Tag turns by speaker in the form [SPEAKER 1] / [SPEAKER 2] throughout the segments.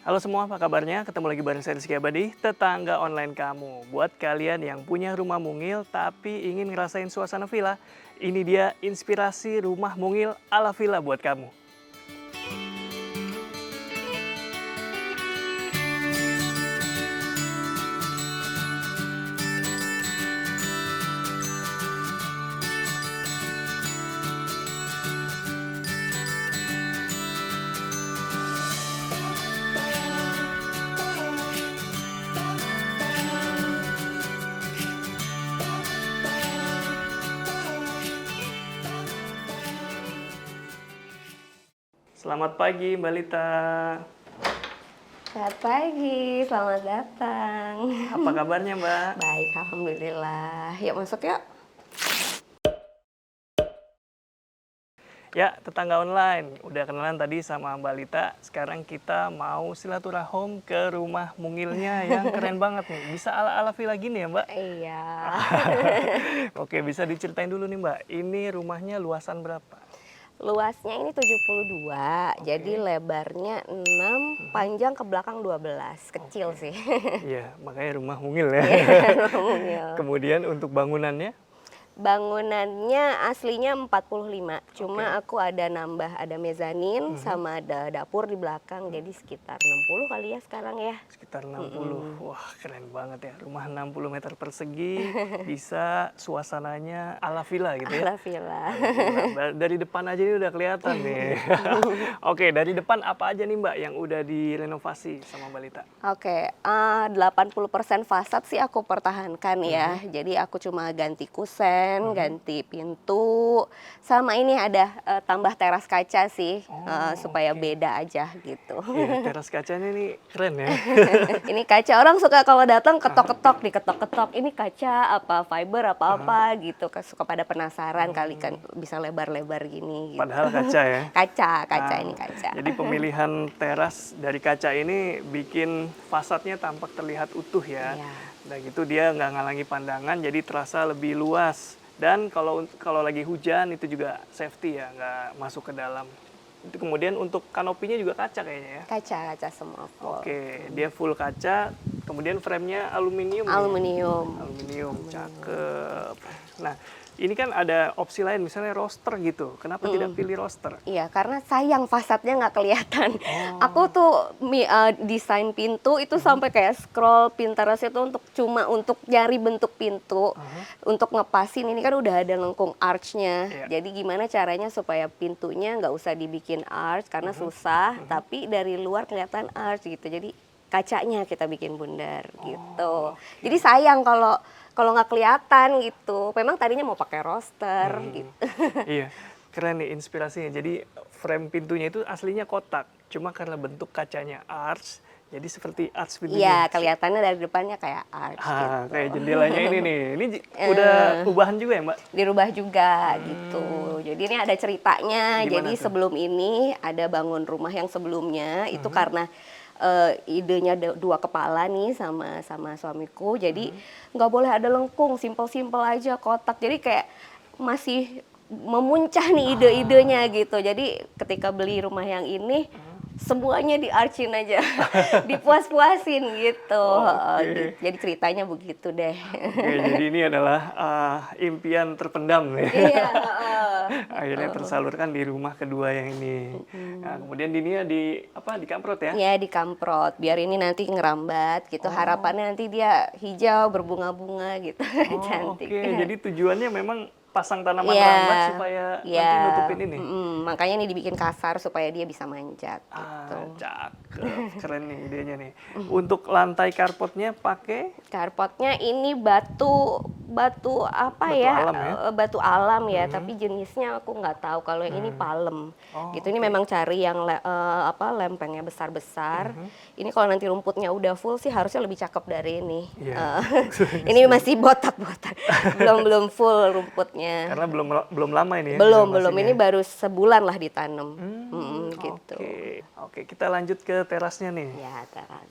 [SPEAKER 1] Halo semua, apa kabarnya? Ketemu lagi bareng saya Rizky Abadi, tetangga online kamu. Buat kalian yang punya rumah mungil tapi ingin ngerasain suasana villa, ini dia inspirasi rumah mungil ala villa buat kamu. Selamat pagi Mbak Lita.
[SPEAKER 2] Selamat pagi, selamat datang.
[SPEAKER 1] Apa kabarnya Mbak?
[SPEAKER 2] Baik, alhamdulillah. Yuk masuk yuk.
[SPEAKER 1] Ya, tetangga online. Udah kenalan tadi sama Mbak Lita. Sekarang kita mau silaturahim ke rumah mungilnya yang keren banget nih. Bisa ala-ala villa gini ya Mbak?
[SPEAKER 2] Iya.
[SPEAKER 1] Oke, bisa diceritain dulu nih Mbak. Ini rumahnya luasan berapa?
[SPEAKER 2] Luasnya ini 72, jadi lebarnya 6, panjang ke belakang 12. Kecil sih.
[SPEAKER 1] Iya, makanya rumah mungil ya.
[SPEAKER 2] Mungil.
[SPEAKER 1] Kemudian untuk bangunannya?
[SPEAKER 2] Bangunannya aslinya 45, cuma aku ada nambah, ada mezanin sama ada dapur di belakang, jadi sekitar 60 kali ya sekarang ya.
[SPEAKER 1] Sekitar 60. Wah, keren banget ya. Rumah 60 meter persegi, bisa suasananya ala villa gitu ya.
[SPEAKER 2] Ala villa.
[SPEAKER 1] Dari depan aja ini udah kelihatan nih. Oke, dari depan apa aja nih Mbak yang udah direnovasi sama Mbak Lita?
[SPEAKER 2] Oke, 80% fasad sih aku pertahankan ya. Jadi aku cuma ganti kusen, ganti pintu, sama ini ada tambah teras kaca sih, supaya beda aja gitu.
[SPEAKER 1] Iya, teras kacanya nih keren ya.
[SPEAKER 2] Ini kaca, orang suka kalau datang ketok-ketok, diketok-ketok. Ini kaca apa fiber apa-apa gitu. Suka pada penasaran kali kan bisa lebar-lebar gini. Gitu.
[SPEAKER 1] Padahal kaca ya.
[SPEAKER 2] Kaca ini kaca.
[SPEAKER 1] Jadi pemilihan teras dari kaca ini bikin fasadnya tampak terlihat utuh ya.
[SPEAKER 2] Iya.
[SPEAKER 1] Nah gitu dia nggak ngalangi pandangan, jadi terasa lebih luas. Dan kalau lagi hujan itu juga safety ya, nggak masuk ke dalam. Itu kemudian untuk kanopinya juga kaca kayaknya ya.
[SPEAKER 2] Kaca semua full.
[SPEAKER 1] Oke, dia full kaca. Kemudian frame-nya aluminium.
[SPEAKER 2] Aluminium.
[SPEAKER 1] Aluminium, cakep. Nah, ini kan ada opsi lain, misalnya roster gitu. Kenapa tidak pilih roster?
[SPEAKER 2] Iya, karena sayang fasadnya nggak kelihatan. Aku tuh desain pintu itu sampai kayak scroll Pinterest itu cuma untuk nyari bentuk pintu, untuk ngepasin ini kan udah ada lengkung arch-nya.
[SPEAKER 1] Iya.
[SPEAKER 2] Jadi gimana caranya supaya pintunya nggak usah dibikin arch karena susah, tapi dari luar kelihatan arch gitu. Jadi kacanya kita bikin bundar gitu. Jadi sayang kalau nggak kelihatan gitu. Memang tadinya mau pakai roster gitu.
[SPEAKER 1] Iya, keren nih inspirasinya. Jadi frame pintunya itu aslinya kotak, cuma karena bentuk kacanya arch, jadi seperti arch pintunya.
[SPEAKER 2] Iya, kelihatannya dari depannya kayak arch gitu.
[SPEAKER 1] Kayak jendelanya ini nih. Ini udah ubahan juga ya, Mbak?
[SPEAKER 2] Dirubah juga gitu. Jadi ini ada ceritanya.
[SPEAKER 1] Gimana
[SPEAKER 2] Jadi
[SPEAKER 1] tuh?
[SPEAKER 2] sebelum ini ada bangun rumah yang sebelumnya itu karena idenya dua kepala nih sama suamiku. Jadi nggak boleh ada lengkung, simpel-simpel aja kotak. Jadi kayak masih memuncah nih ide-idenya gitu. Jadi ketika beli rumah yang ini semuanya di-archin aja, dipuas-puasin gitu.
[SPEAKER 1] Oke.
[SPEAKER 2] Jadi ceritanya begitu deh.
[SPEAKER 1] Oke, jadi ini adalah impian terpendam nih.
[SPEAKER 2] Iya.
[SPEAKER 1] Akhirnya tersalurkan di rumah kedua yang ini. Nah, kemudian ini dikamprot ya?
[SPEAKER 2] Ya dikamprot, biar ini nanti ngerambat gitu. Harapannya nanti dia hijau, berbunga-bunga gitu. Cantik.
[SPEAKER 1] Oke, jadi tujuannya memang pasang tanaman
[SPEAKER 2] Iya,
[SPEAKER 1] rambat supaya nanti nutupin ini.
[SPEAKER 2] Makanya ini dibikin kasar supaya dia bisa manjat gitu.
[SPEAKER 1] Cakep, keren nih idenya nih. Untuk lantai karpotnya pakai
[SPEAKER 2] Carpotnya ini batu apa
[SPEAKER 1] Batu
[SPEAKER 2] ya?
[SPEAKER 1] alam ya?
[SPEAKER 2] Batu alam ya, tapi jenisnya aku nggak tahu. Kalau yang ini palem. Gitu. Ini memang cari yang lempengnya besar-besar. Ini kalau nanti rumputnya udah full sih harusnya lebih cakep dari ini.
[SPEAKER 1] Iya.
[SPEAKER 2] Ini masih botak-botak. belum full rumputnya.
[SPEAKER 1] karena belum lama ini ya.
[SPEAKER 2] Belum.
[SPEAKER 1] renovasinya.
[SPEAKER 2] Ini baru sebulan lah ditanam. Gitu.
[SPEAKER 1] Oke, kita lanjut ke terasnya nih.
[SPEAKER 2] Ya, teras.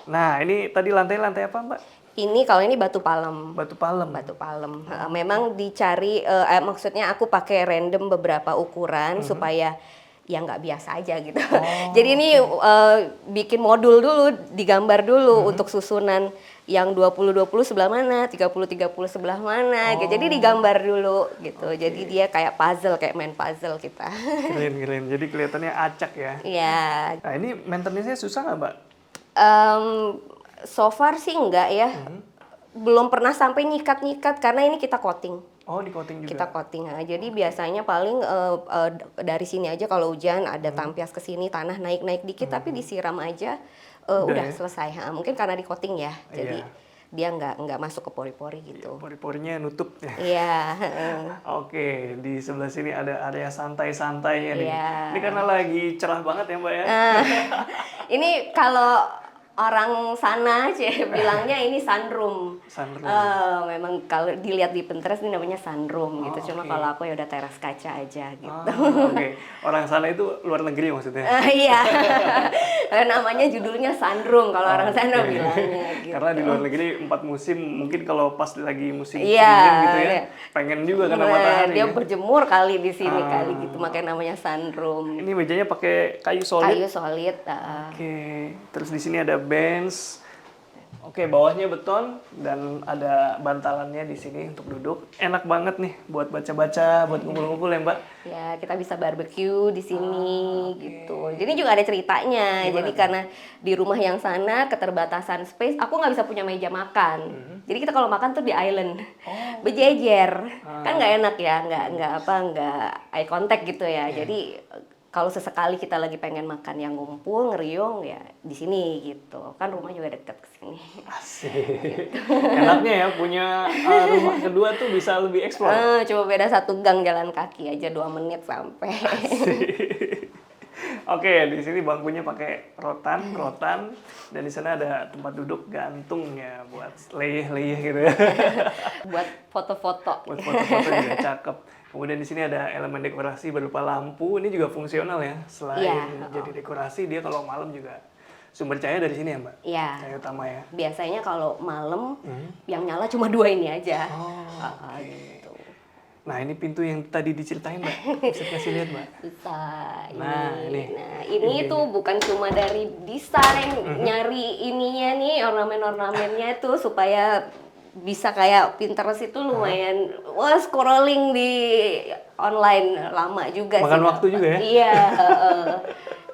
[SPEAKER 1] Nah, ini tadi lantai apa, Mbak?
[SPEAKER 2] Ini kalau ini batu palem.
[SPEAKER 1] Batu palem.
[SPEAKER 2] Batu palem. Memang dicari, maksudnya aku pakai random beberapa ukuran supaya yang nggak biasa aja gitu. Jadi ini bikin modul dulu, digambar dulu untuk susunan yang 20-20 sebelah mana, 30-30 sebelah mana, gitu. Jadi digambar dulu gitu. Jadi dia kayak puzzle, kayak main puzzle kita.
[SPEAKER 1] Keren. Jadi kelihatannya acak ya.
[SPEAKER 2] Iya.
[SPEAKER 1] Nah ini maintenance-nya susah nggak, Mbak?
[SPEAKER 2] So far sih enggak ya. Belum pernah sampai nyikat-nyikat karena ini kita coating.
[SPEAKER 1] Oh, di coating juga?
[SPEAKER 2] Kita coating. Nah, jadi biasanya paling dari sini aja kalau hujan ada tampias ke sini, tanah naik-naik dikit tapi disiram aja udah
[SPEAKER 1] ya?
[SPEAKER 2] selesai. Mungkin karena di coating ya. Jadi
[SPEAKER 1] Iya.
[SPEAKER 2] dia nggak masuk ke pori-pori gitu.
[SPEAKER 1] Pori-porinya nutup ya.
[SPEAKER 2] Iya.
[SPEAKER 1] Oke, di sebelah sini ada area santai-santainya nih.
[SPEAKER 2] Iya.
[SPEAKER 1] Ini karena lagi cerah banget ya, Mbak ya?
[SPEAKER 2] Ini kalau orang sana bilangnya ini sunroom.
[SPEAKER 1] Sunroom.
[SPEAKER 2] Memang kalau dilihat di Pinterest ini namanya sunroom gitu. Cuma
[SPEAKER 1] oke.
[SPEAKER 2] kalau aku ya udah teras kaca aja gitu.
[SPEAKER 1] Oke. Orang sana itu luar negeri maksudnya?
[SPEAKER 2] Iya. Namanya judulnya sunroom kalau orang sana
[SPEAKER 1] Oke.
[SPEAKER 2] bilangnya gitu.
[SPEAKER 1] Karena di luar negeri 4 musim, mungkin kalau pas lagi musim
[SPEAKER 2] Iya,
[SPEAKER 1] dingin gitu ya,
[SPEAKER 2] iya.
[SPEAKER 1] pengen juga kena
[SPEAKER 2] Nah,
[SPEAKER 1] matahari
[SPEAKER 2] dia
[SPEAKER 1] ya.
[SPEAKER 2] berjemur kali di sini kali gitu, makanya namanya sunroom.
[SPEAKER 1] Ini mejanya pakai kayu solid.
[SPEAKER 2] Kayu solid.
[SPEAKER 1] Oke, terus di sini ada bench. Oke, bawahnya beton dan ada bantalannya di sini untuk duduk. Enak banget nih buat baca-baca, buat ngumpul-ngumpul ya, Mbak.
[SPEAKER 2] Ya, kita bisa barbecue di sini gitu. Jadi juga ada ceritanya. Jadi karena di rumah yang sana keterbatasan space, aku nggak bisa punya meja makan. Jadi kita kalau makan tuh di island, berjejer. Kan nggak enak ya, nggak eye contact gitu ya. Jadi kalau sesekali kita lagi pengen makan yang ngumpul, ngeriung ya di sini gitu. Kan rumah juga deket ke sini.
[SPEAKER 1] Asik. Enaknya ya punya rumah kedua tuh bisa lebih eksplor.
[SPEAKER 2] Coba beda 1 gang jalan kaki aja 2 menit sampai.
[SPEAKER 1] Oke, di sini bangkunya pakai rotan, dan di sana ada tempat duduk gantung ya buat leyeh-leyeh gitu ya.
[SPEAKER 2] Buat foto-foto.
[SPEAKER 1] Buat foto-foto juga cakep. Kemudian di sini ada elemen dekorasi berupa lampu, ini juga fungsional ya. Selain
[SPEAKER 2] Iya.
[SPEAKER 1] jadi dekorasi, dia kalau malam juga sumber cahaya dari sini ya, Mbak?
[SPEAKER 2] Iya.
[SPEAKER 1] Cahaya utama ya.
[SPEAKER 2] Biasanya kalau malam yang nyala cuma 2 ini aja. Gitu.
[SPEAKER 1] Nah, ini pintu yang tadi diceritain, Mbak. Bisa kasih lihat, Mbak.
[SPEAKER 2] Bisa.
[SPEAKER 1] Nah, ini.
[SPEAKER 2] Nah, ini tuh bukan cuma dari desain nyari ininya nih ornamen-ornamennya tuh supaya bisa kayak Pinterest itu lumayan scrolling di online lama juga
[SPEAKER 1] Makan
[SPEAKER 2] sih.
[SPEAKER 1] waktu juga ya?
[SPEAKER 2] Iya,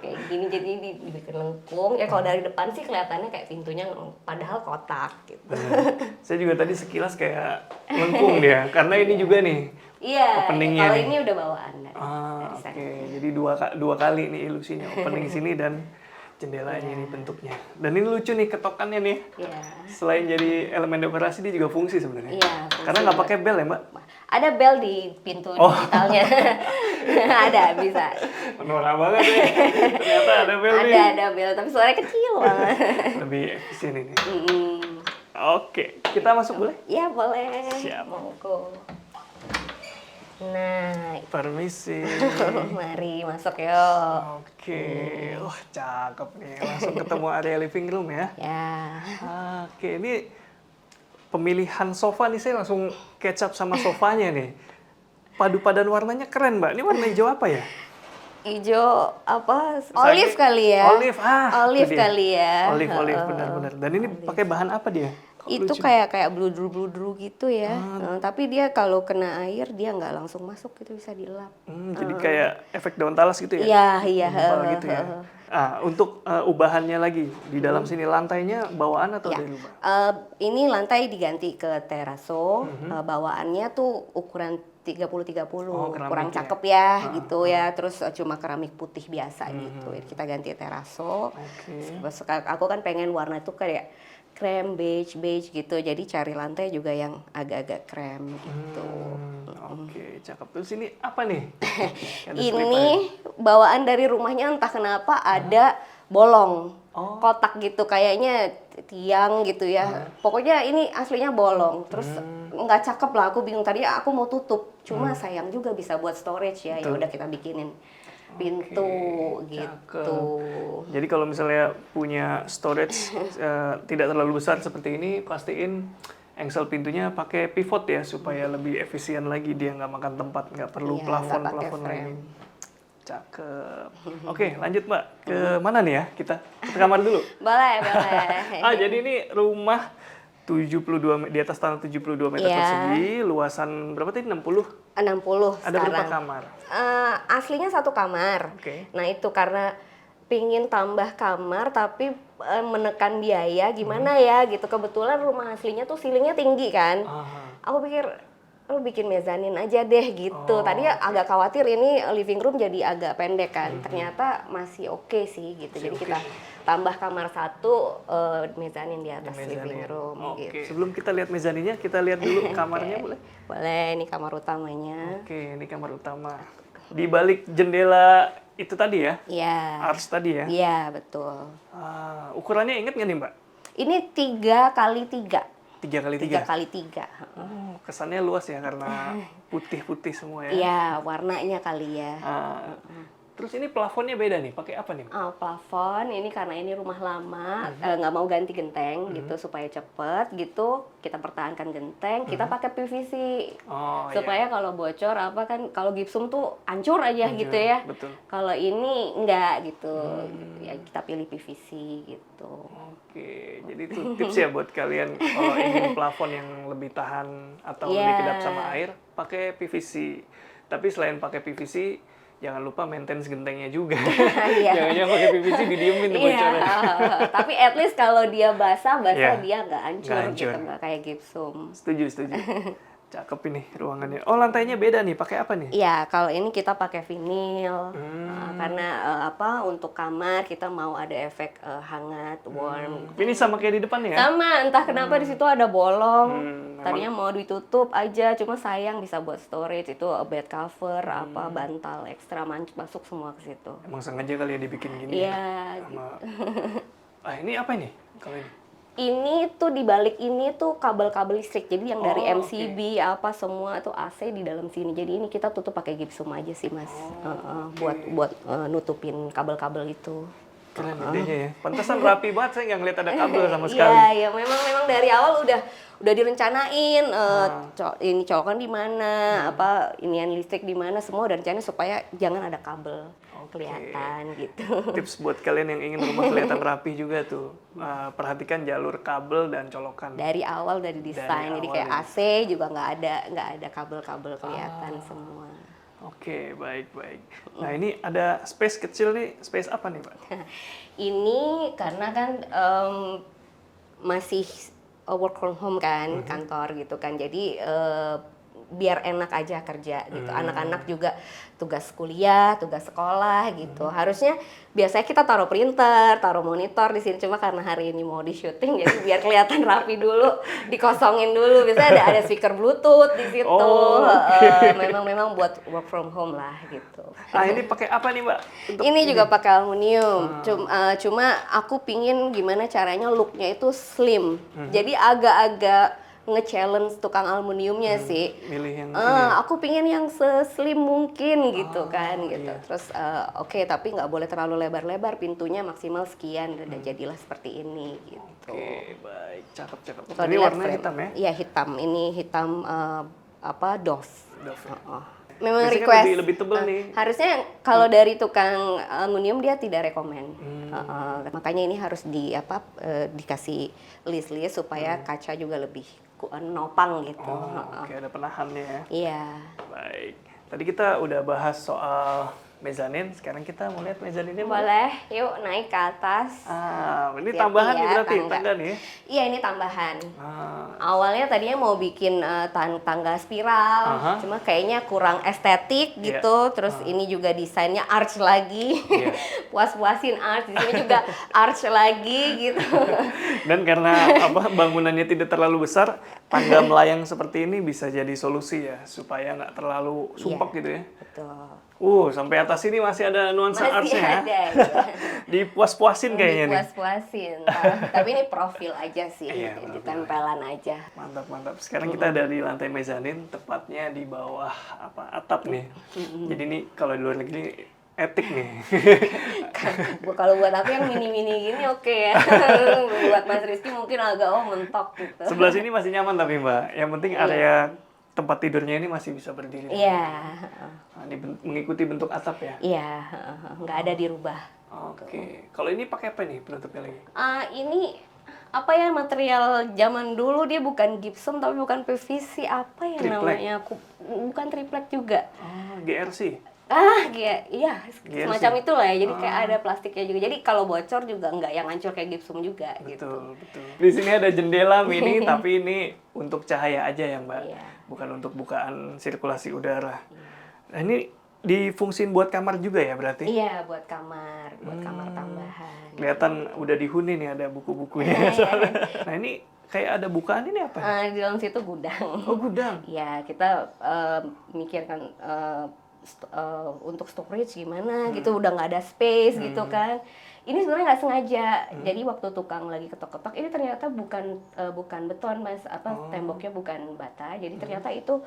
[SPEAKER 2] kayak gini jadi dibikin lengkung. Ya kalau dari depan sih kelihatannya kayak pintunya padahal kotak gitu.
[SPEAKER 1] Saya juga tadi sekilas kayak lengkung dia, karena ini juga nih.
[SPEAKER 2] Iya,
[SPEAKER 1] Openingnya
[SPEAKER 2] kalau
[SPEAKER 1] nih.
[SPEAKER 2] ini udah bawaan dari
[SPEAKER 1] Oke.
[SPEAKER 2] sana.
[SPEAKER 1] Jadi dua kali nih ilusinya, opening sini dan jendelanya ini bentuknya. Dan ini lucu nih ketokannya nih.
[SPEAKER 2] Iya.
[SPEAKER 1] Selain jadi elemen dekorasi, dia juga fungsi sebenarnya.
[SPEAKER 2] Iya, fungsi
[SPEAKER 1] Karena nggak pakai bel ya, Mbak?
[SPEAKER 2] Ada bel di pintu digitalnya. Ada, bisa.
[SPEAKER 1] Norak banget ya. Ternyata ada bel nih.
[SPEAKER 2] Ada bel, tapi suaranya kecil banget.
[SPEAKER 1] Lebih efisien ini.
[SPEAKER 2] Mm-mm.
[SPEAKER 1] Oke, kita masuk boleh?
[SPEAKER 2] Ya boleh.
[SPEAKER 1] Siap.
[SPEAKER 2] Monggo. Nah,
[SPEAKER 1] Permisi.
[SPEAKER 2] mari masuk yuk.
[SPEAKER 1] Oke, wah cakep nih. Langsung ketemu area living room ya.
[SPEAKER 2] Ya.
[SPEAKER 1] Oke, ini pemilihan sofa nih saya langsung catch up sama sofanya nih. Padu padan warnanya keren, Mbak. Ini warna hijau apa ya?
[SPEAKER 2] Ijo apa? Olive kali ya.
[SPEAKER 1] Olive,
[SPEAKER 2] Olive
[SPEAKER 1] itu dia.
[SPEAKER 2] kali ya.
[SPEAKER 1] Olive, benar-benar. Dan ini pakai bahan apa dia? Kok
[SPEAKER 2] Itu
[SPEAKER 1] lucu?
[SPEAKER 2] kayak bludru-bludru gitu ya. Tapi dia kalau kena air dia nggak langsung masuk gitu, bisa dilap.
[SPEAKER 1] Jadi kayak efek daun talas gitu ya?
[SPEAKER 2] Iya.
[SPEAKER 1] Gempal gitu ya. Untuk ubahannya lagi di dalam sini lantainya bawaan atau
[SPEAKER 2] Ya.
[SPEAKER 1] dari rumah?
[SPEAKER 2] Ini lantai diganti ke teraso. Bawaannya tuh ukuran 30-30,
[SPEAKER 1] keramik
[SPEAKER 2] kurang
[SPEAKER 1] ya?
[SPEAKER 2] cakep ya gitu ya. Terus cuma keramik putih biasa gitu. Jadi kita ganti teraso. Terus aku kan pengen warna itu kayak krem, beige gitu. Jadi cari lantai juga yang agak-agak krem gitu.
[SPEAKER 1] Oke, cakep. Terus ini apa nih? Ada
[SPEAKER 2] Ini bawaan dari rumahnya entah kenapa ada bolong. Kotak gitu kayaknya tiang gitu ya. Pokoknya ini aslinya bolong. Terus nggak cakep lah, aku bingung tadi aku mau tutup. Cuma sayang juga bisa buat storage ya. Ya udah kita bikinin pintu gitu.
[SPEAKER 1] Jadi kalau misalnya punya storage tidak terlalu besar seperti ini, pastiin engsel pintunya pakai pivot ya supaya lebih efisien lagi, dia nggak makan tempat, nggak perlu
[SPEAKER 2] Iya, nggak pakai
[SPEAKER 1] plafon lagi.
[SPEAKER 2] frame.
[SPEAKER 1] Cakep. Oke, lanjut Mbak. Ke mana nih ya kita? Ke kamar dulu.
[SPEAKER 2] Boleh, boleh.
[SPEAKER 1] Jadi ini rumah 72 di atas tanah 72 meter
[SPEAKER 2] Iya.
[SPEAKER 1] persegi, luasan berapa tadi? 60?
[SPEAKER 2] 60
[SPEAKER 1] Ada berapa
[SPEAKER 2] sekarang.
[SPEAKER 1] kamar?
[SPEAKER 2] Aslinya satu kamar.
[SPEAKER 1] Oke.
[SPEAKER 2] Nah itu karena pingin tambah kamar tapi menekan biaya gimana ya gitu. Kebetulan rumah aslinya tuh ceilingnya tinggi kan.
[SPEAKER 1] Aha.
[SPEAKER 2] Aku pikir lu bikin mezanin aja deh gitu.
[SPEAKER 1] Oh,
[SPEAKER 2] Tadi agak khawatir ini living room jadi agak pendek kan. Ternyata masih oke sih gitu. Jadi
[SPEAKER 1] oke.
[SPEAKER 2] kita tambah kamar satu, mezanin di atas
[SPEAKER 1] Mezanin.
[SPEAKER 2] living room
[SPEAKER 1] Oke.
[SPEAKER 2] gitu.
[SPEAKER 1] Sebelum kita lihat mezaninnya, kita lihat dulu kamarnya boleh?
[SPEAKER 2] Boleh, ini kamar utamanya.
[SPEAKER 1] Oke, ini kamar utama. Di balik jendela itu tadi ya?
[SPEAKER 2] Iya.
[SPEAKER 1] Arch tadi ya?
[SPEAKER 2] Iya, betul.
[SPEAKER 1] Ukurannya inget nggak nih Mbak?
[SPEAKER 2] Ini 3x3.
[SPEAKER 1] 3x3?
[SPEAKER 2] 3x3.
[SPEAKER 1] Oh, kesannya luas ya karena putih-putih semua ya?
[SPEAKER 2] Iya, warnanya kali ya.
[SPEAKER 1] Terus ini plafonnya beda nih, pakai apa nih Mbak?
[SPEAKER 2] Plafon ini karena ini rumah lama, nggak mau ganti genteng gitu supaya cepet gitu. Kita pertahankan genteng, kita pakai PVC
[SPEAKER 1] Oh
[SPEAKER 2] supaya kalau bocor apa kan kalau gipsum tuh hancur aja gitu ya.
[SPEAKER 1] betul.
[SPEAKER 2] Kalau ini enggak gitu, ya kita pilih PVC gitu.
[SPEAKER 1] Oke, jadi itu tips ya buat kalian kalau ingin plafon yang lebih tahan atau lebih
[SPEAKER 2] Iya.
[SPEAKER 1] kedap sama air, pakai PVC. Tapi selain pakai PVC, jangan lupa maintenance gentengnya juga.
[SPEAKER 2] Iya.
[SPEAKER 1] Jangan pakai PVC didiemin tuh
[SPEAKER 2] Iya,
[SPEAKER 1] bocornya.
[SPEAKER 2] tapi at least kalau dia basah
[SPEAKER 1] Iya.
[SPEAKER 2] dia nggak hancur,
[SPEAKER 1] Nggak hancur.
[SPEAKER 2] gitu, nggak kayak gipsum.
[SPEAKER 1] Setuju. Cakep ini ruangannya. Oh, lantainya beda nih, pakai apa nih?
[SPEAKER 2] Iya, kalau ini kita pakai vinil karena untuk kamar kita mau ada efek hangat, warm.
[SPEAKER 1] Ini sama kayak di depan ya?
[SPEAKER 2] Sama, entah kenapa di situ ada bolong.
[SPEAKER 1] memang-
[SPEAKER 2] Tadinya mau ditutup aja, cuma sayang bisa buat storage itu bed cover, bantal ekstra masuk semua ke situ.
[SPEAKER 1] Emang sengaja kali ya dibikin gini.
[SPEAKER 2] Iya.
[SPEAKER 1] Sama... ini apa ini? Kalau ini?
[SPEAKER 2] Ini tuh di balik ini tuh kabel-kabel listrik. Jadi yang dari
[SPEAKER 1] Oh,
[SPEAKER 2] MCB apa semua itu AC di dalam sini. Jadi ini kita tutup pakai gipsum aja sih, Mas. Buat nutupin kabel-kabel itu.
[SPEAKER 1] Keren idenya ya. Pantesan rapi banget, saya nggak ngeliat ada kabel sama sekali.
[SPEAKER 2] Iya, ya memang dari awal udah direncanain ini colokan di mana, inian listrik di mana, semua udah rencana supaya jangan ada kabel kelihatan gitu.
[SPEAKER 1] Tips buat kalian yang ingin rumah kelihatan rapi juga tuh, perhatikan jalur kabel dan colokan.
[SPEAKER 2] Dari awal udah didesain, jadi
[SPEAKER 1] awal
[SPEAKER 2] kayak AC juga nggak ada kabel-kabel kelihatan semua.
[SPEAKER 1] Oke, baik. Nah ini ada space kecil nih, space apa nih Pak?
[SPEAKER 2] Ini karena kan masih work from home kan, kantor gitu kan, jadi biar enak aja kerja gitu. Anak-anak juga tugas kuliah, tugas sekolah gitu. Harusnya biasanya kita taruh printer, taruh monitor di sini, cuma karena hari ini mau di syuting jadi biar kelihatan rapi dulu, dikosongin dulu. Biasanya ada speaker Bluetooth di situ.
[SPEAKER 1] Oh, okay.
[SPEAKER 2] Memang buat work from home lah gitu.
[SPEAKER 1] Nah ini pakai apa nih Mbak?
[SPEAKER 2] Ini juga pakai aluminium. Cuma aku pingin gimana caranya looknya itu slim. Jadi agak-agak nge-challenge tukang aluminiumnya sih.
[SPEAKER 1] Milih yang
[SPEAKER 2] Aku pingin yang seslim mungkin gitu kan gitu.
[SPEAKER 1] iya.
[SPEAKER 2] Terus oke, tapi nggak boleh terlalu lebar-lebar, pintunya maksimal sekian, udah jadilah seperti ini gitu.
[SPEAKER 1] Oke, baik, cakep.
[SPEAKER 2] Kalau
[SPEAKER 1] Ini
[SPEAKER 2] dilihat
[SPEAKER 1] warna
[SPEAKER 2] frame,
[SPEAKER 1] hitam ya?
[SPEAKER 2] Iya hitam. Ini hitam doff.
[SPEAKER 1] Doff ya?
[SPEAKER 2] Memang
[SPEAKER 1] Biasanya kan
[SPEAKER 2] request.
[SPEAKER 1] lebih tebel nih.
[SPEAKER 2] Harusnya kalau dari tukang aluminium dia tidak rekomen. Makanya ini harus dikasih list supaya kaca juga lebih nopang gitu.
[SPEAKER 1] Oke, ada penahannya ya.
[SPEAKER 2] Iya.
[SPEAKER 1] Baik. Tadi kita udah bahas soal mezanin, sekarang kita mau lihat mezaninnya.
[SPEAKER 2] Boleh, yuk naik ke atas.
[SPEAKER 1] Ini
[SPEAKER 2] Siap,
[SPEAKER 1] tambahan nih
[SPEAKER 2] iya,
[SPEAKER 1] berarti, tangga nih.
[SPEAKER 2] Iya, ini tambahan.
[SPEAKER 1] Ah,
[SPEAKER 2] Awalnya tadinya mau bikin tangga spiral,
[SPEAKER 1] Aha.
[SPEAKER 2] cuma kayaknya kurang estetik
[SPEAKER 1] Iya.
[SPEAKER 2] gitu. Terus ini juga desainnya arch lagi,
[SPEAKER 1] Iya.
[SPEAKER 2] puas-puasin arch. Di sini juga arch lagi gitu.
[SPEAKER 1] Dan karena bangunannya tidak terlalu besar, tangga melayang seperti ini bisa jadi solusi ya, supaya nggak terlalu sumpek
[SPEAKER 2] Iya.
[SPEAKER 1] gitu ya.
[SPEAKER 2] Betul.
[SPEAKER 1] Sampai atas ini masih ada nuansa
[SPEAKER 2] Masih
[SPEAKER 1] artsnya ya.
[SPEAKER 2] ada. Gitu.
[SPEAKER 1] Dipuas-puasin kayaknya nih.
[SPEAKER 2] Puas-puasin. Tapi ini profil aja sih,
[SPEAKER 1] Iya,
[SPEAKER 2] ditempelan aja.
[SPEAKER 1] Mantap. Sekarang kita ada di lantai mezanin, tepatnya di bawah atap nih. Jadi ini kalau di luar negeri etik nih.
[SPEAKER 2] Kalau buat aku yang mini-mini gini oke ya. Buat Mas Rizky mungkin agak mentok gitu.
[SPEAKER 1] Sebelah sini masih nyaman tapi Mbak. Yang penting area tempat tidurnya ini masih bisa berdiri.
[SPEAKER 2] Iya,
[SPEAKER 1] Nah, ini mengikuti bentuk atap ya.
[SPEAKER 2] iya, nggak ada dirubah.
[SPEAKER 1] Oke. Kalau ini pakai apa nih penutupnya lagi?
[SPEAKER 2] Ini apa ya, material zaman dulu, dia bukan gypsum tapi bukan PVC, apa ya
[SPEAKER 1] Triplek.
[SPEAKER 2] namanya? Bukan triplek juga.
[SPEAKER 1] Oh, GRC.
[SPEAKER 2] Iya,
[SPEAKER 1] Iya
[SPEAKER 2] semacam
[SPEAKER 1] sih.
[SPEAKER 2] itulah ya. Jadi kayak ada plastiknya juga. Jadi kalau bocor juga nggak yang hancur kayak gypsum juga gitu.
[SPEAKER 1] Betul, betul. Di sini ada jendela mini, tapi ini untuk cahaya aja ya, Mbak.
[SPEAKER 2] Iya.
[SPEAKER 1] Bukan untuk bukaan sirkulasi udara. Nah, ini difungsin buat kamar juga ya berarti?
[SPEAKER 2] Iya, buat kamar tambahan.
[SPEAKER 1] Kelihatan udah dihuni nih, ada buku-bukunya. Nah, ini kayak ada bukaan ini apa?
[SPEAKER 2] Di dalam situ gudang.
[SPEAKER 1] Oh, gudang.
[SPEAKER 2] Ya, kita mikirkan untuk storage gimana gitu, udah nggak ada space gitu kan. Ini sebenarnya nggak sengaja. Jadi waktu tukang lagi ketok-ketok, ini ternyata bukan beton, Mas, temboknya bukan bata. Jadi ternyata itu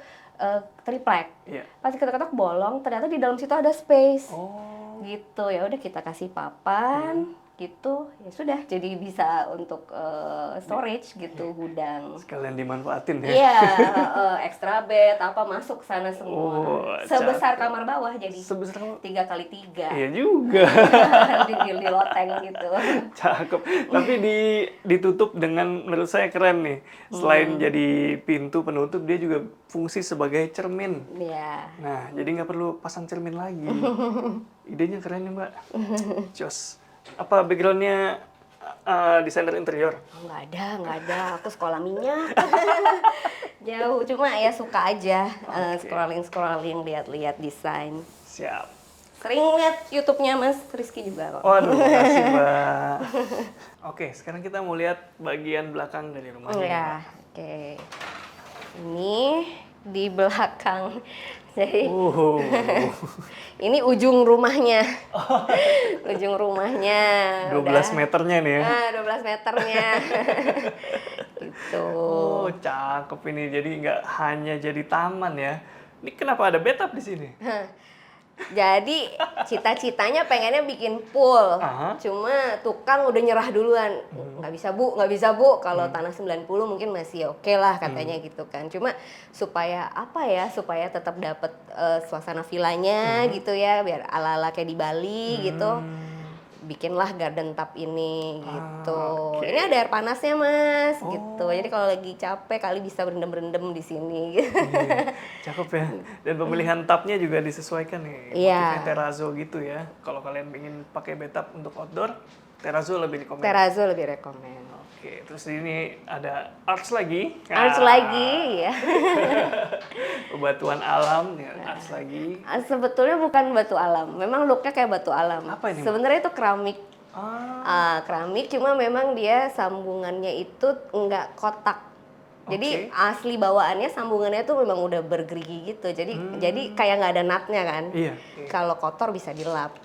[SPEAKER 2] triplek.
[SPEAKER 1] Iya.
[SPEAKER 2] Pas ketok-ketok bolong, ternyata di dalam situ ada space.
[SPEAKER 1] Oh.
[SPEAKER 2] Gitu. Ya udah kita kasih papan gitu. Ya sudah, jadi bisa untuk storage gitu, gudang.
[SPEAKER 1] Sekalian dimanfaatin ya.
[SPEAKER 2] Iya, extra bed apa masuk sana semua.
[SPEAKER 1] Oh,
[SPEAKER 2] Sebesar kamar bawah, jadi
[SPEAKER 1] Sebesar kamu.
[SPEAKER 2] 3x3.
[SPEAKER 1] Iya juga.
[SPEAKER 2] di loteng gitu.
[SPEAKER 1] Cakep. Tapi ditutup dengan, menurut saya keren nih. Selain jadi pintu penutup, dia juga fungsi sebagai cermin.
[SPEAKER 2] Iya.
[SPEAKER 1] Nah, jadi nggak perlu pasang cermin lagi. Idenya keren nih, Mbak. Jos. Apa backgroundnya desainer interior?
[SPEAKER 2] Nggak ada. Aku sekolah minyak. Jauh, cuma ya suka aja scrolling, lihat-lihat desain.
[SPEAKER 1] Siap.
[SPEAKER 2] Sering lihat YouTube-nya Mas Rizky juga kok.
[SPEAKER 1] Waduh, makasih, Mbak. Oke, sekarang kita mau lihat bagian belakang dari rumahnya.
[SPEAKER 2] Iya, oke. Ini di belakang. Jadi ini ujung rumahnya. Ujung rumahnya.
[SPEAKER 1] 12 meternya nih ya.
[SPEAKER 2] 12 meternya. Gitu.
[SPEAKER 1] Oh, cakep ini. Jadi nggak hanya jadi taman ya. Ini kenapa ada bathtub di sini?
[SPEAKER 2] Jadi cita-citanya pengennya bikin pool.
[SPEAKER 1] Aha.
[SPEAKER 2] Cuma tukang udah nyerah duluan. Nggak bisa bu. Kalau tanah 90 mungkin masih oke lah katanya gitu kan. Cuma supaya apa ya? Supaya tetap dapat suasana villanya gitu ya. Biar ala-ala kayak di Bali gitu. Bikinlah garden tub ini gitu.
[SPEAKER 1] Oke.
[SPEAKER 2] Ini ada air panasnya Mas gitu. Jadi kalau lagi capek kali bisa berendam-berendam di sini.
[SPEAKER 1] Iya, cakep ya. Dan pemilihan tubnya juga disesuaikan nih.
[SPEAKER 2] Iya.
[SPEAKER 1] Motifnya terrazzo gitu ya. Kalau kalian ingin pakai bathtub untuk outdoor, terrazzo lebih rekomend.
[SPEAKER 2] Terrazzo lebih rekomen.
[SPEAKER 1] Oke, terus ini ada arch lagi.
[SPEAKER 2] Arch lagi ya.
[SPEAKER 1] Bebatuan alam, ya, arch lagi.
[SPEAKER 2] Sebetulnya bukan batu alam. Memang looknya kayak batu alam.
[SPEAKER 1] Apa ini, Mbak?
[SPEAKER 2] Sebenarnya itu keramik. Keramik, cuma memang dia sambungannya itu nggak kotak. Jadi asli bawaannya sambungannya tuh memang udah bergerigi gitu. Jadi kayak nggak ada nutnya kan.
[SPEAKER 1] Iya.
[SPEAKER 2] Kalau kotor bisa dilap.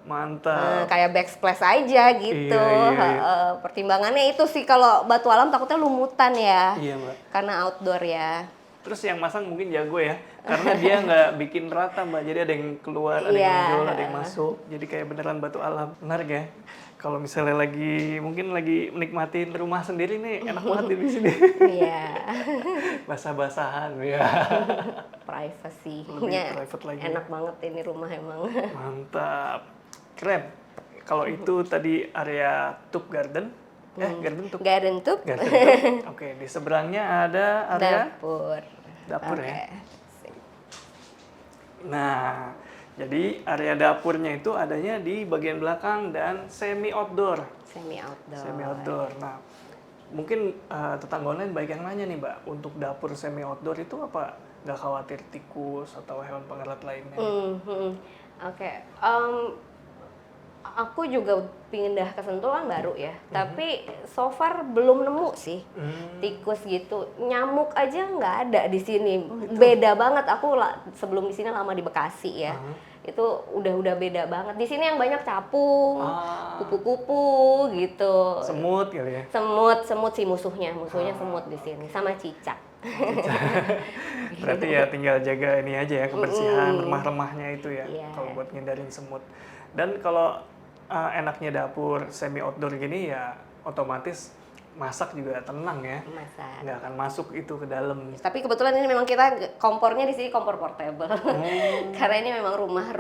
[SPEAKER 1] Mantap.
[SPEAKER 2] Kayak backsplash aja gitu.
[SPEAKER 1] Iya.
[SPEAKER 2] Pertimbangannya itu sih, kalau batu alam takutnya lumutan ya.
[SPEAKER 1] Iya, Mbak.
[SPEAKER 2] Karena outdoor ya.
[SPEAKER 1] Terus yang masang mungkin jago ya, karena dia nggak bikin rata, Mbak. Jadi ada yang keluar, ada yang
[SPEAKER 2] Iya.
[SPEAKER 1] muncul, ada yang masuk. Jadi kayak beneran batu alam. Menarik ya. Kalau misalnya mungkin lagi menikmatin rumah sendiri nih, enak banget di sini.
[SPEAKER 2] Iya.
[SPEAKER 1] Basah-basahan ya.
[SPEAKER 2] Privacy-nya
[SPEAKER 1] Lebih private lagi.
[SPEAKER 2] enak banget ini rumah emang.
[SPEAKER 1] Mantap. Keren. Kalau itu tadi area tub garden. Garden tub.
[SPEAKER 2] Garden tub.
[SPEAKER 1] Garden tub. Oke, di seberangnya ada area
[SPEAKER 2] Dapur.
[SPEAKER 1] dapur ya.
[SPEAKER 2] Oke.
[SPEAKER 1] Nah, jadi area dapurnya itu adanya di bagian belakang dan semi outdoor.
[SPEAKER 2] Semi outdoor.
[SPEAKER 1] Semi outdoor. Nah, mungkin tetangga online banyak yang nanya nih, Mbak, untuk dapur semi outdoor itu apa nggak khawatir tikus atau hewan pengerat lainnya?
[SPEAKER 2] Oke. Aku juga pindah ke Sentul kan baru ya, tapi so far belum nemu sih tikus gitu. Nyamuk aja nggak ada di sini. Beda banget. Aku sebelum di sini lama di Bekasi ya. Itu udah beda banget. Di sini yang banyak capung, kupu-kupu gitu.
[SPEAKER 1] Semut kali ya?
[SPEAKER 2] Semut sih musuhnya semut di sini, sama cicak.
[SPEAKER 1] Berarti ya tinggal jaga ini aja ya, kebersihan remah-remahnya itu ya,
[SPEAKER 2] Iya.
[SPEAKER 1] kalau buat ngindarin semut. Dan kalau enaknya dapur semi outdoor gini ya otomatis masak juga tenang ya.
[SPEAKER 2] masak.
[SPEAKER 1] Nggak akan masuk itu ke dalam.
[SPEAKER 2] Tapi kebetulan ini memang kita kompornya di sini kompor portable. Karena ini memang rumah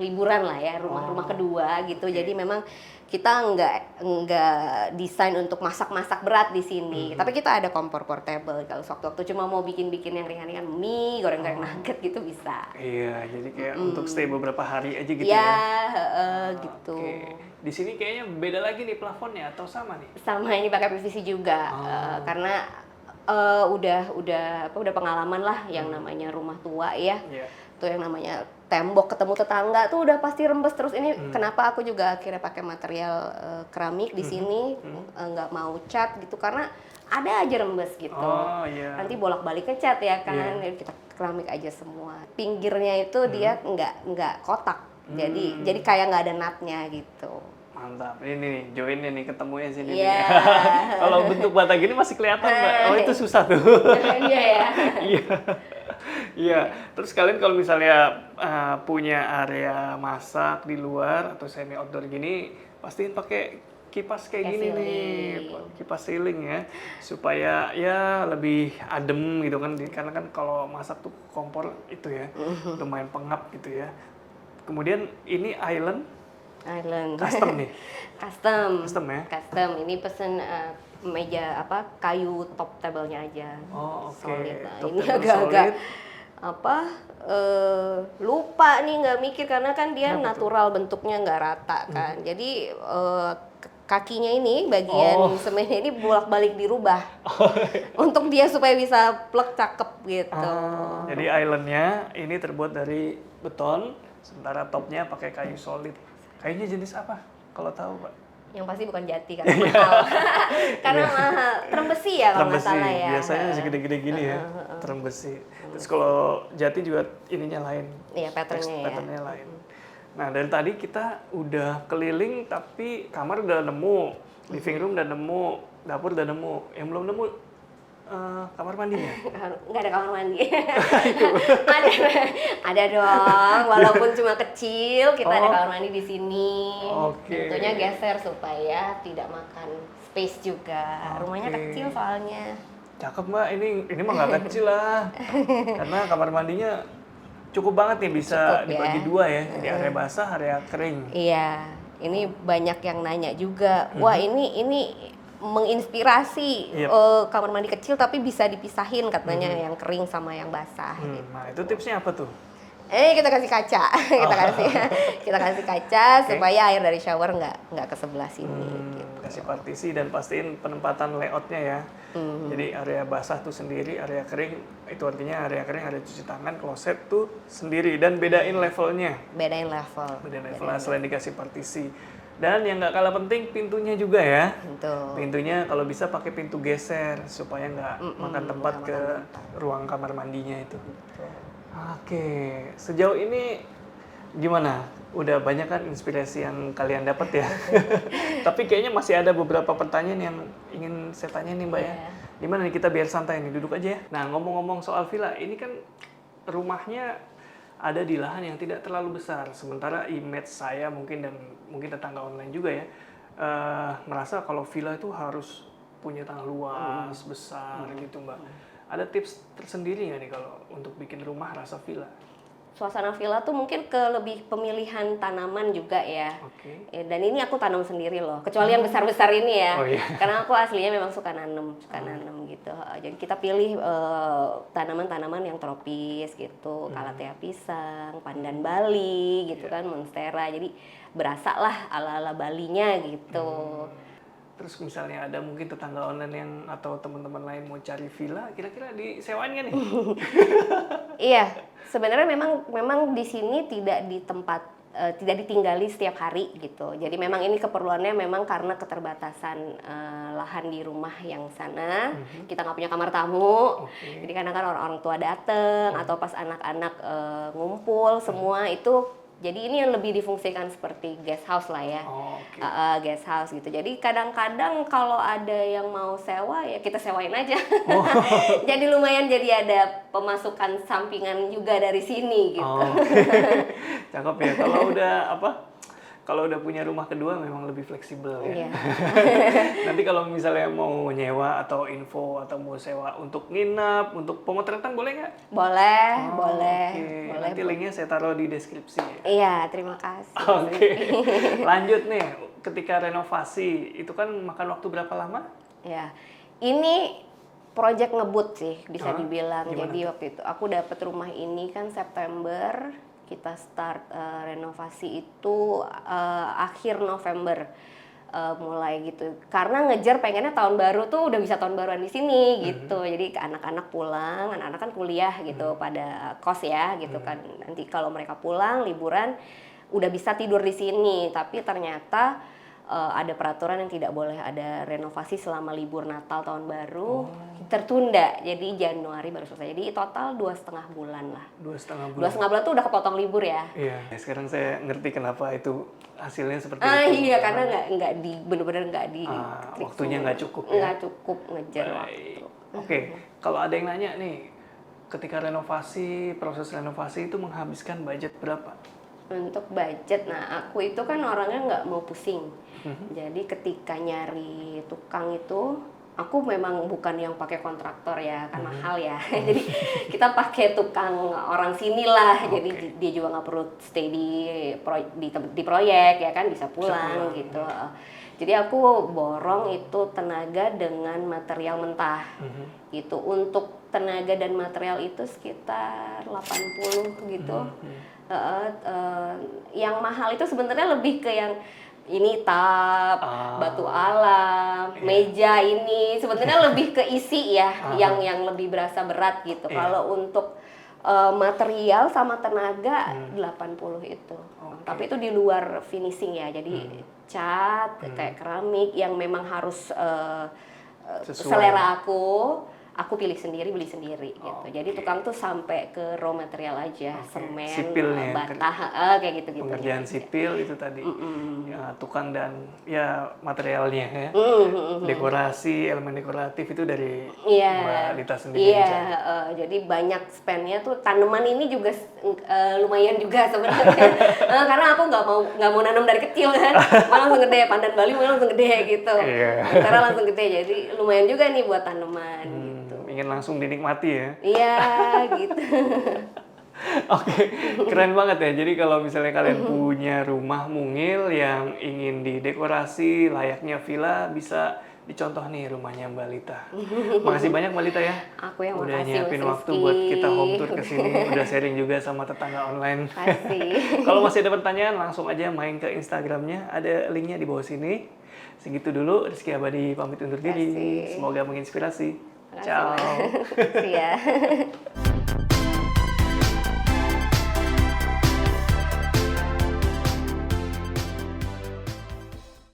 [SPEAKER 2] liburan lah ya, rumah kedua gitu. Jadi memang kita nggak desain untuk masak-masak berat di sini. Tapi kita ada kompor portable. Kalau sewaktu-waktu cuma mau bikin-bikin yang ringan-ringan, mie, goreng-goreng nugget gitu bisa.
[SPEAKER 1] Iya, jadi kayak untuk stay beberapa hari aja gitu
[SPEAKER 2] Ya,
[SPEAKER 1] ya.
[SPEAKER 2] gitu.
[SPEAKER 1] Oke. Di sini kayaknya beda lagi nih plafonnya atau sama nih?
[SPEAKER 2] Sama ini pakai PVC juga, karena udah pengalaman lah yang namanya rumah tua ya.
[SPEAKER 1] Iya.
[SPEAKER 2] Tuh yang namanya tembok ketemu tetangga tuh udah pasti rembes terus. Ini kenapa aku juga akhirnya pakai material keramik di sini, nggak mau cat gitu karena ada aja rembes gitu.
[SPEAKER 1] Oh iya.
[SPEAKER 2] Nanti bolak-balik ke cat ya kan.
[SPEAKER 1] Iya.
[SPEAKER 2] Jadi kita keramik aja semua. Pinggirnya itu dia nggak kotak. Jadi kayak nggak ada natnya gitu.
[SPEAKER 1] Mantap. Ini nih, joinnya nih ketemunya sini.
[SPEAKER 2] Iya.
[SPEAKER 1] nih. Kalau bentuk bata gini masih kelihatan, Mbak. Oh, itu susah tuh.
[SPEAKER 2] Iya ya.
[SPEAKER 1] Iya. Iya. Terus kalian kalau misalnya punya area masak di luar atau semi outdoor gini, pastiin pakai kipas kayak
[SPEAKER 2] Kayak
[SPEAKER 1] gini nih,
[SPEAKER 2] ceiling.
[SPEAKER 1] kipas ceiling ya, supaya ya lebih adem gitu kan. Karena kan kalau masak tuh kompor itu ya, lumayan pengap gitu ya. Kemudian ini island custom nih.
[SPEAKER 2] Custom
[SPEAKER 1] Ya?
[SPEAKER 2] Custom. Ini pesen meja kayu top table-nya aja.
[SPEAKER 1] Oh, oke.
[SPEAKER 2] Solid. Nah,
[SPEAKER 1] Top
[SPEAKER 2] ini
[SPEAKER 1] table
[SPEAKER 2] agak-agak
[SPEAKER 1] solid.
[SPEAKER 2] lupa nih nggak mikir karena kan dia
[SPEAKER 1] Kenapa
[SPEAKER 2] natural bentuknya nggak rata kan. Jadi kakinya ini bagian semennya ini bolak-balik dirubah untuk dia supaya bisa plek cakep gitu.
[SPEAKER 1] Jadi islandnya ini terbuat dari beton, sementara topnya pakai kayu solid. Kayunya jenis apa? Kalau tahu, Pak?
[SPEAKER 2] Yang pasti bukan jati karena mahal. Karena mahal. Terem besi ya kalau nggak
[SPEAKER 1] Terem besi.
[SPEAKER 2] salah ya.
[SPEAKER 1] Biasanya masih gede-gede gini ya. Terem besi. Terus kalau jati juga ininya lain.
[SPEAKER 2] Iya, patternnya ya.
[SPEAKER 1] Patternnya lain. Nah, dari tadi kita udah keliling tapi kamar udah nemu, living room udah nemu, dapur udah nemu. Yang belum nemu kamar mandinya.
[SPEAKER 2] Nggak ada kamar mandi. ada dong, walaupun cuma kecil kita ada kamar mandi di sini.
[SPEAKER 1] Oke.
[SPEAKER 2] Tentunya geser supaya tidak makan space juga. Rumahnya kecil soalnya.
[SPEAKER 1] Cakep, Mbak, ini mah nggak kecil lah. Karena kamar mandinya cukup banget nih, bisa
[SPEAKER 2] Cukup,
[SPEAKER 1] dibagi
[SPEAKER 2] ya.
[SPEAKER 1] dua ya. Jadi area basah, area kering.
[SPEAKER 2] Iya, ini banyak yang nanya juga. Wah, ini menginspirasi kamar mandi kecil tapi bisa dipisahin katanya yang kering sama yang basah. Gitu.
[SPEAKER 1] Nah, itu tipsnya apa tuh?
[SPEAKER 2] Kita kasih kaca, kita kasih kaca supaya air dari shower nggak ke sebelah sini. Gitu.
[SPEAKER 1] Kasih partisi dan pastiin penempatan layoutnya ya. Jadi area basah tuh sendiri, area kering itu artinya area kering ada cuci tangan, kloset tuh sendiri dan bedain levelnya.
[SPEAKER 2] Bedain level.
[SPEAKER 1] Nah, selain dikasih partisi. Dan yang nggak kalah penting pintunya juga ya.
[SPEAKER 2] Betul.
[SPEAKER 1] Pintunya kalau bisa pakai pintu geser supaya nggak makan tempat ke ruang kamar mandinya itu. Oke, sejauh ini gimana? Udah banyak kan inspirasi yang kalian dapat ya. Tapi kayaknya masih ada beberapa pertanyaan yang ingin saya tanya nih, Mbak ya. Gimana nih kita biar santai nih, duduk aja ya. Nah, ngomong-ngomong soal villa, ini kan rumahnya ada di lahan yang tidak terlalu besar. Sementara image saya mungkin dan mungkin tetangga online juga ya, merasa kalau villa itu harus punya tanah luas, besar gitu, Mbak. Ada tips tersendiri nggak nih kalau untuk bikin rumah rasa villa?
[SPEAKER 2] Suasana villa tuh mungkin ke lebih pemilihan tanaman juga ya.
[SPEAKER 1] Oke.
[SPEAKER 2] Dan ini aku tanam sendiri loh, kecuali yang besar-besar ini ya.
[SPEAKER 1] Oh, iya.
[SPEAKER 2] Karena aku aslinya memang suka nanam gitu. Jadi kita pilih tanaman-tanaman yang tropis gitu, kalatea pisang, pandan Bali gitu kan, monstera. Jadi berasa lah ala-ala Balinya gitu.
[SPEAKER 1] Terus misalnya ada mungkin tetangga online yang atau teman-teman lain mau cari villa, kira-kira disewain nggak nih?
[SPEAKER 2] Iya, sebenarnya memang di sini tidak di tempat tidak ditinggali setiap hari gitu. Jadi memang ini keperluannya memang karena keterbatasan lahan di rumah yang sana. Kita nggak punya kamar tamu. Jadi kadang kan orang tua dateng atau pas anak-anak ngumpul semua itu. Jadi ini yang lebih difungsikan seperti guest house lah ya, guest house gitu. Jadi kadang-kadang kalau ada yang mau sewa ya kita sewain aja. Jadi lumayan jadi ada pemasukan sampingan juga dari sini gitu.
[SPEAKER 1] Cakep ya. Kalau udah kalau udah punya rumah kedua memang lebih fleksibel ya.
[SPEAKER 2] Iya.
[SPEAKER 1] Nanti kalau misalnya mau nyewa atau info atau mau sewa untuk nginep, untuk pemotretan boleh nggak?
[SPEAKER 2] Boleh,
[SPEAKER 1] Oh,
[SPEAKER 2] boleh,
[SPEAKER 1] oke.
[SPEAKER 2] boleh.
[SPEAKER 1] Nanti linknya saya taruh di deskripsi ya.
[SPEAKER 2] Iya, terima kasih.
[SPEAKER 1] Oke. Lanjut nih, ketika renovasi itu kan makan waktu berapa lama?
[SPEAKER 2] Ya, ini project ngebut sih bisa
[SPEAKER 1] Hah?
[SPEAKER 2] dibilang.
[SPEAKER 1] Gimana
[SPEAKER 2] Jadi waktu itu aku dapat rumah ini kan September, kita start renovasi itu akhir November mulai gitu. Karena ngejar pengennya tahun baru tuh udah bisa tahun baruan di sini gitu. Jadi anak-anak pulang, anak-anak kan kuliah gitu pada kos ya gitu kan. Nanti kalau mereka pulang liburan udah bisa tidur di sini. Tapi ternyata ada peraturan yang tidak boleh ada renovasi selama libur Natal tahun baru, tertunda. Jadi Januari baru selesai. Jadi total 2,5 bulan lah.
[SPEAKER 1] 2,5 bulan.
[SPEAKER 2] 2,5 bulan tuh udah kepotong libur ya.
[SPEAKER 1] Iya, sekarang saya ngerti kenapa itu hasilnya seperti
[SPEAKER 2] Ah
[SPEAKER 1] itu.
[SPEAKER 2] iya, karena nggak di bener-bener nggak di
[SPEAKER 1] Waktunya nggak cukup ya.
[SPEAKER 2] nggak cukup ngejar
[SPEAKER 1] Baik.
[SPEAKER 2] waktu.
[SPEAKER 1] Oke, kalau ada yang nanya nih, ketika renovasi, proses renovasi itu menghabiskan budget berapa?
[SPEAKER 2] Untuk budget, nah aku itu kan orangnya nggak mau pusing. Jadi ketika nyari tukang itu, aku memang bukan yang pakai kontraktor ya, kan mahal ya. Jadi kita pakai tukang orang sini lah. Jadi dia juga nggak perlu stay di proyek ya kan, bisa pulang gitu. Jadi aku borong itu tenaga dengan material mentah. Gitu. Untuk tenaga dan material itu sekitar 80 gitu. Yang mahal itu sebenarnya lebih ke yang ini batu alam, meja ini sebenarnya lebih ke isi ya, yang lebih berasa berat gitu. Kalau untuk material sama tenaga 80 itu. Tapi itu di luar finishing ya. Jadi cat kayak keramik yang memang harus selera aku pilih sendiri, beli sendiri gitu. Jadi tukang tuh sampai ke raw material aja, semen,
[SPEAKER 1] Sipilnya,
[SPEAKER 2] bata, kayak gitu-gitu.
[SPEAKER 1] pengerjaan sipil itu tadi, ya, tukang dan ya materialnya ya, dekorasi, elemen dekoratif itu dari Mbak Lita sendiri.
[SPEAKER 2] Iya, jadi banyak spendnya tuh. Tanaman ini juga lumayan juga sebenarnya, karena aku nggak mau nanam dari kecil kan, malah langsung gede, pandan Bali malah langsung gede gitu, karena langsung gede, jadi lumayan juga nih buat tanaman. Gitu.
[SPEAKER 1] Ingin langsung dinikmati ya.
[SPEAKER 2] Iya, gitu.
[SPEAKER 1] Oke, keren banget ya. Jadi kalau misalnya kalian punya rumah mungil yang ingin didekorasi layaknya villa, bisa dicontoh nih rumahnya Mbak Lita. Makasih banyak Mbak Lita ya.
[SPEAKER 2] Aku yang
[SPEAKER 1] udah
[SPEAKER 2] makasih,
[SPEAKER 1] nyiapin
[SPEAKER 2] Mas
[SPEAKER 1] waktu
[SPEAKER 2] Rizky.
[SPEAKER 1] buat kita home tour ke sini, udah sharing juga sama tetangga online.
[SPEAKER 2] Makasih.
[SPEAKER 1] Kalau masih ada pertanyaan langsung aja main ke Instagramnya, ada linknya di bawah sini. Segitu dulu, Rizky Abadi pamit undur diri.
[SPEAKER 2] Makasih.
[SPEAKER 1] Semoga menginspirasi.
[SPEAKER 2] Makasih,
[SPEAKER 1] Ciao.
[SPEAKER 2] Mas. See ya.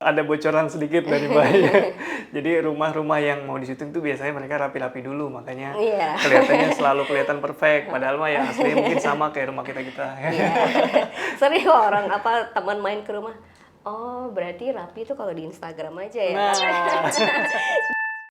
[SPEAKER 1] Ada bocoran sedikit dari Mbaknya. Jadi rumah-rumah yang mau disitung tuh biasanya mereka rapi-rapi dulu, makanya
[SPEAKER 2] Iya.
[SPEAKER 1] kelihatannya selalu kelihatan perfect. Padahal mah ya aslinya mungkin sama kayak rumah kita-kita.
[SPEAKER 2] Iya. Sering kok orang teman main ke rumah. Oh, berarti rapi itu kalau di Instagram aja ya.
[SPEAKER 1] Nah.